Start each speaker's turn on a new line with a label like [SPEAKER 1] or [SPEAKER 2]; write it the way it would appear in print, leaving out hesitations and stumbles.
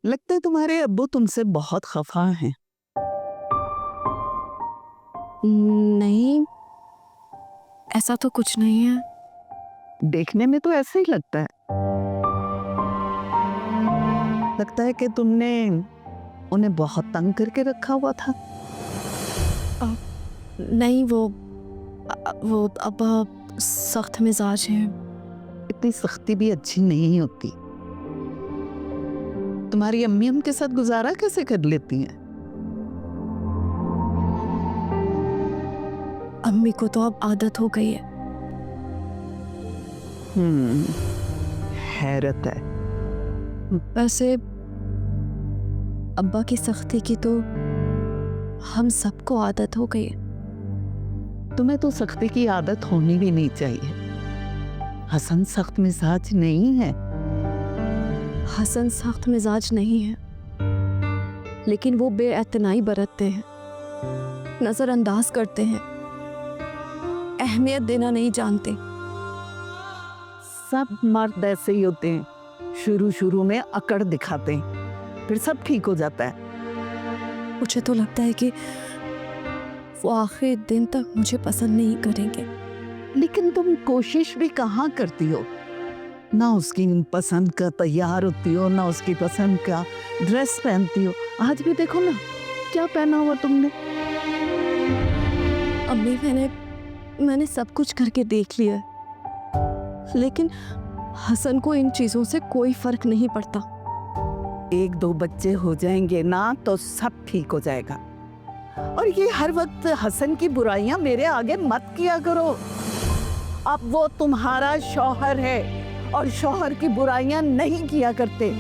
[SPEAKER 1] लगता है तुम्हारे अब्बू तुमसे बहुत खफा हैं।
[SPEAKER 2] नहीं, ऐसा तो कुछ नहीं है।
[SPEAKER 1] देखने में तो ऐसा ही लगता है। लगता है कि तुमने उन्हें बहुत तंग करके रखा हुआ था।
[SPEAKER 2] नहीं, वो अब सख्त मिजाज है।
[SPEAKER 1] इतनी सख्ती भी अच्छी नहीं होती। तुम्हारी अम्मी उनके साथ गुजारा कैसे कर लेती हैं?
[SPEAKER 2] अम्मी को तो अब आदत हो गई है।
[SPEAKER 1] हैरत है।
[SPEAKER 2] वैसे अब्बा की सख्ती की तो हम सबको आदत हो गई है।
[SPEAKER 1] तुम्हें तो सख्ती की आदत होनी भी नहीं चाहिए। हसन सख्त मिजाज नहीं है।
[SPEAKER 2] हसन सख्त मिजाज नहीं है, लेकिन वो बेअतनाई बरतते हैं, नजरअंदाज करते हैं, अहमियत देना नहीं जानते।
[SPEAKER 1] सब मर्द ऐसे ही होते हैं, शुरू शुरू में अकड़ दिखाते हैं, फिर सब ठीक हो जाता है।
[SPEAKER 2] मुझे तो लगता है कि वो आखिरी दिन तक मुझे पसंद नहीं करेंगे।
[SPEAKER 1] लेकिन तुम कोशिश भी कहाँ करती हो? ना उसकी पसंद का तैयार होती हो, ना उसकी पसंद का ड्रेस पहनती हो। आज भी देखो ना, क्या पहना हुआ तुमने।
[SPEAKER 2] अम्मी, मैंने सब कुछ करके देख लिया है, लेकिन हसन को इन चीजों से कोई फर्क नहीं पड़ता।
[SPEAKER 1] 1-2 बच्चे हो जाएंगे ना तो सब ठीक हो जाएगा। और ये हर वक्त हसन की बुराइयां मेरे आगे मत किया करो। अब वो तुम्हारा शौहर है और शौहर की बुराइयां नहीं किया करते।